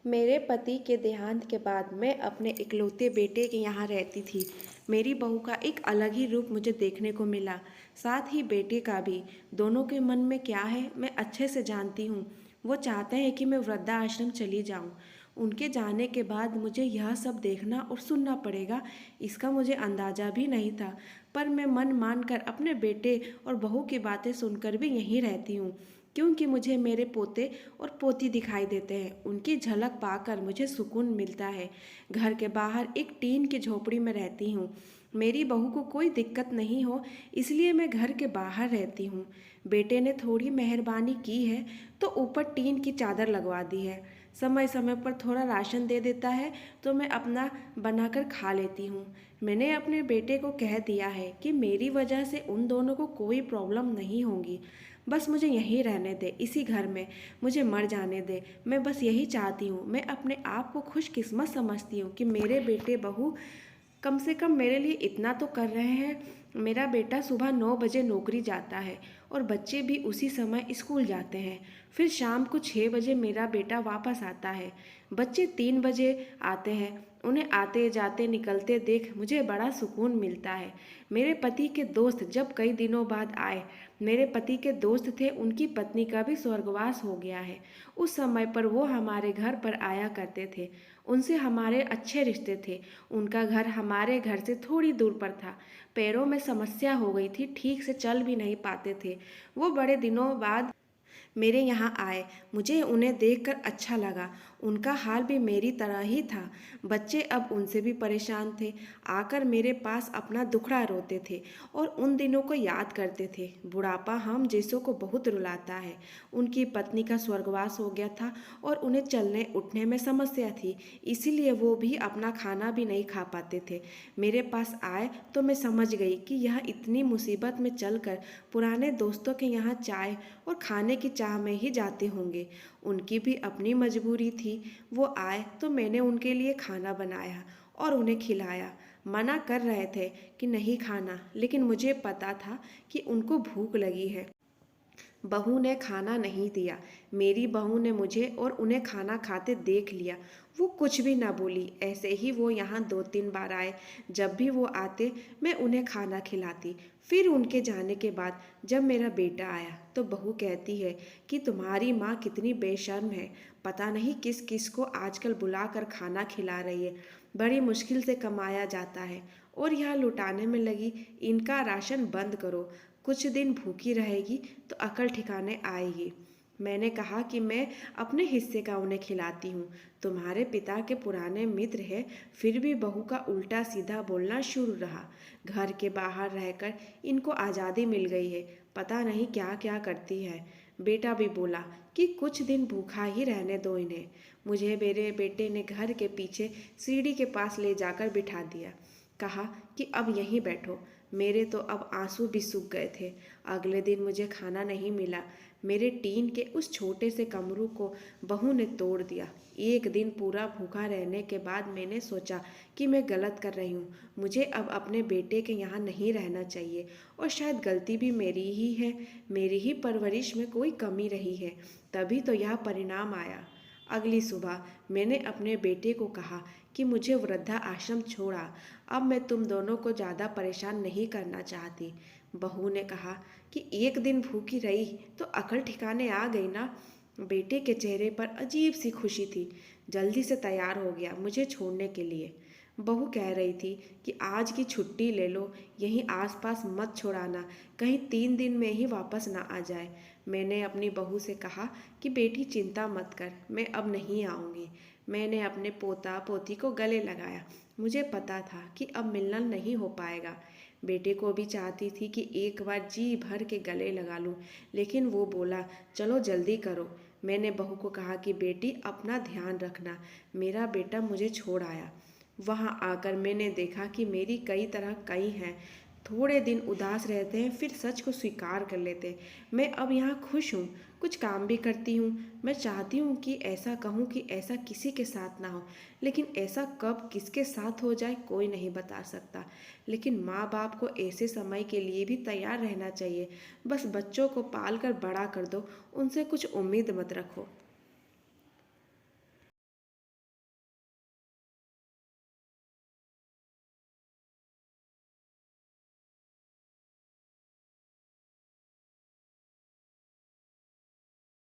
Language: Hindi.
मेरे पति के देहांत के बाद मैं अपने इकलौते बेटे के यहाँ रहती थी। मेरी बहू का एक अलग ही रूप मुझे देखने को मिला, साथ ही बेटे का भी। दोनों के मन में क्या है मैं अच्छे से जानती हूँ। वो चाहते हैं कि मैं वृद्धाश्रम चली जाऊँ। उनके जाने के बाद मुझे यह सब देखना और सुनना पड़ेगा, इसका मुझे अंदाज़ा भी नहीं था। पर मैं मन मान कर अपने बेटे और बहू की बातें सुनकर भी यहीं रहती हूँ, क्योंकि मुझे मेरे पोते और पोती दिखाई देते हैं। उनकी झलक पाकर मुझे सुकून मिलता है। घर के बाहर एक टीन की झोपड़ी में रहती हूँ। मेरी बहू को कोई दिक्कत नहीं हो, इसलिए मैं घर के बाहर रहती हूँ। बेटे ने थोड़ी मेहरबानी की है तो ऊपर टीन की चादर लगवा दी है। समय समय पर थोड़ा राशन दे देता है तो मैं अपना बनाकर खा लेती हूँ। मैंने अपने बेटे को कह दिया है कि मेरी वजह से उन दोनों को कोई प्रॉब्लम नहीं होगी। बस मुझे यहीं रहने दे, इसी घर में मुझे मर जाने दे। मैं बस यही चाहती हूँ। मैं अपने आप को खुशकिस्मत समझती हूँ कि मेरे बेटे बहू कम से कम मेरे लिए इतना तो कर रहे हैं। मेरा बेटा सुबह 9 बजे नौकरी जाता है और बच्चे भी उसी समय स्कूल जाते हैं। फिर शाम को 6 बजे मेरा बेटा वापस आता है। बच्चे 3 बजे आते हैं। उन्हें आते जाते निकलते देख मुझे बड़ा सुकून मिलता है। मेरे पति के दोस्त जब कई दिनों बाद आए, मेरे पति के दोस्त थे, उनकी पत्नी का भी स्वर्गवास हो गया है। उस समय पर वो हमारे घर पर आया करते थे। उनसे हमारे अच्छे रिश्ते थे। उनका घर हमारे घर से थोड़ी दूर पर था। पैरों में समस्या हो गई थी, ठीक से चल भी नहीं पाते थे। वो बड़े दिनों बाद मेरे यहाँ आए। मुझे उन्हें देखकर अच्छा लगा। उनका हाल भी मेरी तरह ही था। बच्चे अब उनसे भी परेशान थे। आकर मेरे पास अपना दुखड़ा रोते थे और उन दिनों को याद करते थे। बुढ़ापा हम जैसों को बहुत रुलाता है। उनकी पत्नी का स्वर्गवास हो गया था और उन्हें चलने उठने में समस्या थी, इसीलिए वो भी अपना खाना भी नहीं खा पाते थे। मेरे पास आए तो मैं समझ गई कि यह इतनी मुसीबत में चलकर पुराने दोस्तों के यहाँ चाय और खाने की चाह में ही जाते होंगे। उनकी भी अपनी मजबूरी थी। वो आए तो मैंने उनके लिए खाना बनाया और उन्हें खिलाया। मना कर रहे थे कि नहीं खाना, लेकिन मुझे पता था कि उनको भूख लगी है। बहू ने खाना नहीं दिया। मेरी बहू ने मुझे और उन्हें खाना खाते देख लिया। वो कुछ भी ना बोली। ऐसे ही वो यहाँ 2-3 बार आए। जब भी वो आते मैं उन्हें खाना खिलाती। फिर उनके जाने के बाद जब मेरा बेटा आया तो बहू कहती है कि तुम्हारी माँ कितनी बेशर्म है, पता नहीं किस किस को आजकल बुलाकर खाना खिला रही है। बड़ी मुश्किल से कमाया जाता है और यह लुटाने में लगी। इनका राशन बंद करो, कुछ दिन भूखी रहेगी तो अकल ठिकाने आएगी। मैंने कहा कि मैं अपने हिस्से का उन्हें खिलाती हूँ। तुम्हारे पिता के पुराने मित्र हैं। फिर भी बहू का उल्टा सीधा बोलना शुरू रहा। घर के बाहर रहकर इनको आज़ादी मिल गई है, पता नहीं क्या क्या करती है। बेटा भी बोला कि कुछ दिन भूखा ही रहने दो इन्हें। मुझे मेरे बेटे ने घर के पीछे सीढ़ी के पास ले जाकर बिठा दिया। कहा कि अब यहीं बैठो। मेरे तो अब आंसू भी सूख गए थे। अगले दिन मुझे खाना नहीं मिला। मेरे टीन के उस छोटे से कमरू को बहू ने तोड़ दिया। एक दिन पूरा भूखा रहने के बाद मैंने सोचा कि मैं गलत कर रही हूँ। मुझे अब अपने बेटे के यहाँ नहीं रहना चाहिए और शायद गलती भी मेरी ही है। मेरी ही परवरिश में कोई कमी रही है, तभी तो यह परिणाम आया। अगली सुबह मैंने अपने बेटे को कहा कि मुझे वृद्धा आश्रम छोड़ा। अब मैं तुम दोनों को ज़्यादा परेशान नहीं करना चाहती। बहू ने कहा कि एक दिन भूखी रही तो अकल ठिकाने आ गई ना। बेटे के चेहरे पर अजीब सी खुशी थी। जल्दी से तैयार हो गया मुझे छोड़ने के लिए। बहू कह रही थी कि आज की छुट्टी ले लो, यहीं आसपास मत छोड़ाना, कहीं 3 दिन में ही वापस ना आ जाए। मैंने अपनी बहू से कहा कि बेटी चिंता मत कर, मैं अब नहीं आऊँगी। मैंने अपने पोता पोती को गले लगाया। मुझे पता था कि अब मिलना नहीं हो पाएगा। बेटे को भी चाहती थी कि एक बार जी भर के गले लगा लूं, लेकिन वो बोला चलो जल्दी करो। मैंने बहू को कहा कि बेटी अपना ध्यान रखना। मेरा बेटा मुझे छोड़ आया। वहाँ आकर मैंने देखा कि मेरी कई तरह कई हैं। थोड़े दिन उदास रहते हैं, फिर सच को स्वीकार कर लेते हैं। मैं अब यहाँ खुश हूँ, कुछ काम भी करती हूँ। मैं चाहती हूँ कि ऐसा कहूँ कि ऐसा किसी के साथ ना हो, लेकिन ऐसा कब किसके साथ हो जाए कोई नहीं बता सकता। लेकिन माँ बाप को ऐसे समय के लिए भी तैयार रहना चाहिए। बस बच्चों को पाल कर बड़ा कर दो, उनसे कुछ उम्मीद मत रखो।